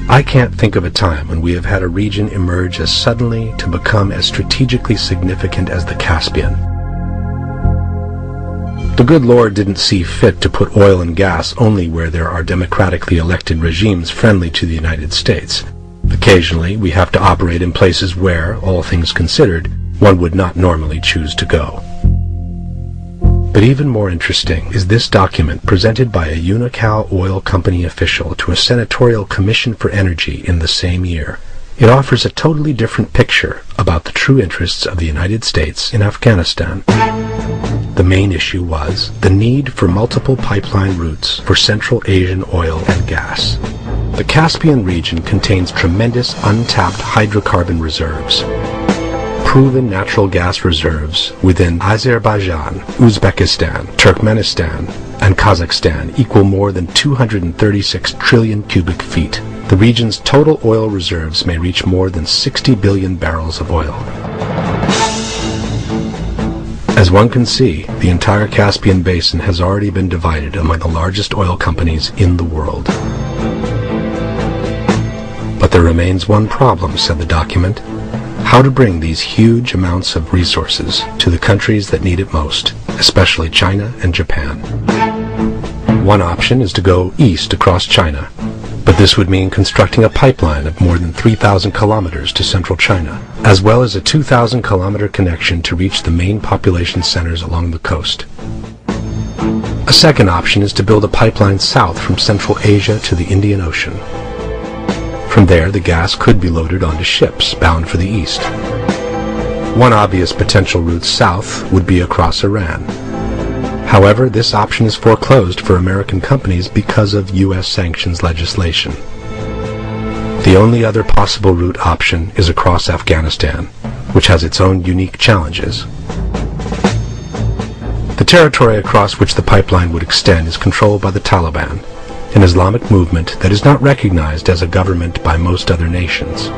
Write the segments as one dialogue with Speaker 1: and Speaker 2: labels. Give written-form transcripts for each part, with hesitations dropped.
Speaker 1: I can't think of a time when we have had a region emerge as suddenly to become as strategically significant as the Caspian. The good Lord didn't see fit to put oil and gas only where there are democratically elected regimes friendly to the United States. Occasionally, we have to operate in places where, all things considered, one would not normally choose to go. But even more interesting is this document presented by a Unocal Oil Company official to a Senatorial Commission for Energy in the same year. It offers a totally different picture about the true interests of the United States in Afghanistan. The main issue was the need for multiple pipeline routes for Central Asian oil and gas. The Caspian region contains tremendous untapped hydrocarbon reserves. Proven natural gas reserves within Azerbaijan, Uzbekistan, Turkmenistan, and Kazakhstan equal more than 236 trillion cubic feet. The region's total oil reserves may reach more than 60 billion barrels of oil. As one can see, the entire Caspian Basin has already been divided among the largest oil companies in the world. But there remains one problem, said the document: how to bring these huge amounts of resources to the countries that need it most, especially China and Japan. One option is to go east across China, but this would mean constructing a pipeline of more than 3,000 kilometers to central China, as well as a 2,000-kilometer connection to reach the main population centers along the coast. A second option is to build a pipeline south from Central Asia to the Indian Ocean. From there, the gas could be loaded onto ships bound for the east. One obvious potential route south would be across Iran. However, this option is foreclosed for American companies because of U.S. sanctions legislation. The only other possible route option is across Afghanistan, which has its own unique challenges. The territory across which the pipeline would extend is controlled by the Taliban, an Islamic movement that is not recognized as a government by most other nations.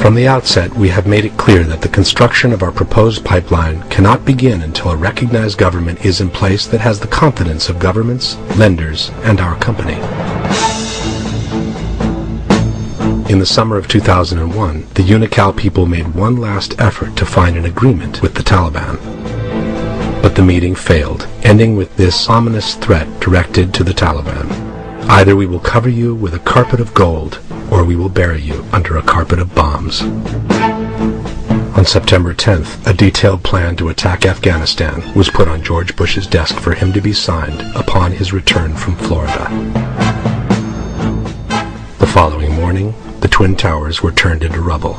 Speaker 1: From the outset, we have made it clear that the construction of our proposed pipeline cannot begin until a recognized government is in place that has the confidence of governments, lenders, and our company. In the summer of 2001, the Unocal people made one last effort to find an agreement with the Taliban. But the meeting failed, ending with this ominous threat directed to the Taliban: either we will cover you with a carpet of gold, or we will bury you under a carpet of bombs. On September 10th, a detailed plan to attack Afghanistan was put on George Bush's desk for him to be signed upon his return from Florida. The following morning, the Twin Towers were turned into rubble.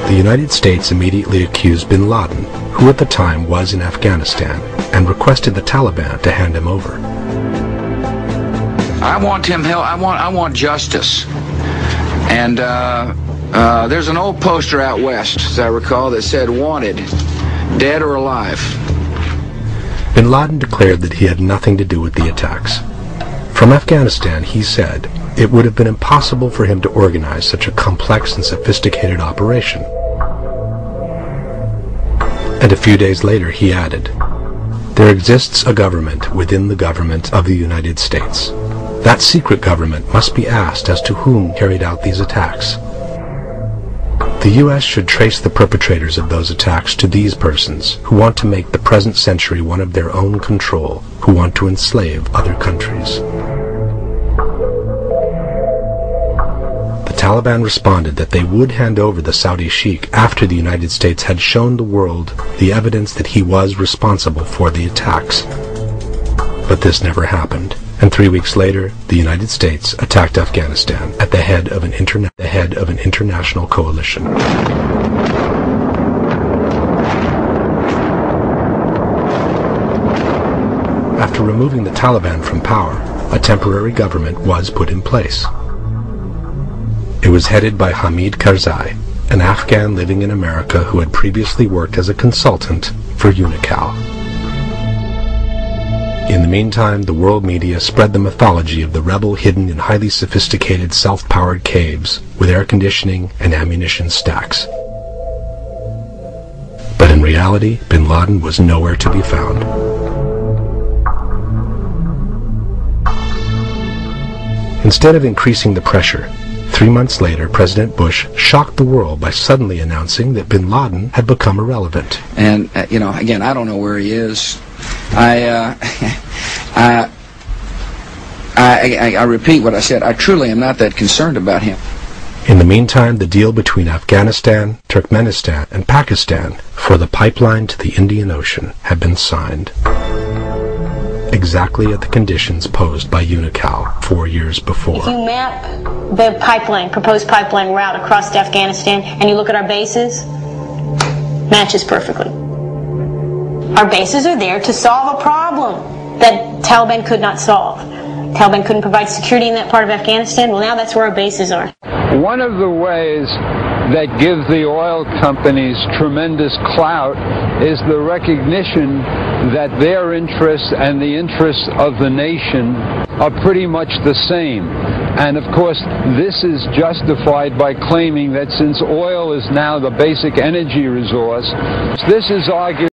Speaker 1: The United States immediately accused bin Laden, who at the time was in Afghanistan, and requested the Taliban to hand him over.
Speaker 2: I want him held. I want justice. And there's an old poster out west, as I recall, that said "Wanted, dead or alive."
Speaker 1: Bin Laden declared that he had nothing to do with the attacks. From Afghanistan, he said, it would have been impossible for him to organize such a complex and sophisticated operation. And a few days later he added, there exists a government within the government of the United States. That secret government must be asked as to whom carried out these attacks. The U.S. should trace the perpetrators of those attacks to these persons who want to make the present century one of their own control, who want to enslave other countries. The Taliban responded that they would hand over the Saudi sheikh after the United States had shown the world the evidence that he was responsible for the attacks. But this never happened, and 3 weeks later, the United States attacked Afghanistan at the head of an international coalition. After removing the Taliban from power, a temporary government was put in place. It was headed by Hamid Karzai, an Afghan living in America who had previously worked as a consultant for Unocal. In the meantime, the world media spread the mythology of the rebel hidden in highly sophisticated self-powered caves with air conditioning and ammunition stacks. But in reality, bin Laden was nowhere to be found. Instead of increasing the pressure, 3 months later, President Bush shocked the world by suddenly announcing that bin Laden had become irrelevant.
Speaker 2: And, again, I don't know where he is. I repeat what I said. I truly am not that concerned about him.
Speaker 1: In the meantime, the deal between Afghanistan, Turkmenistan, and Pakistan for the pipeline to the Indian Ocean had been signed. Exactly at the conditions posed by UNICAL 4 years before.
Speaker 3: If you map the proposed pipeline route across Afghanistan, and you look at our bases, matches perfectly. Our bases are there to solve a problem that Taliban could not solve. Taliban couldn't provide security in that part of Afghanistan. Well, now that's where our bases are.
Speaker 4: One of the ways that give the oil companies tremendous clout is the recognition that their interests and the interests of the nation are pretty much the same. And of course, this is justified by claiming that since oil is now the basic energy resource, this is argued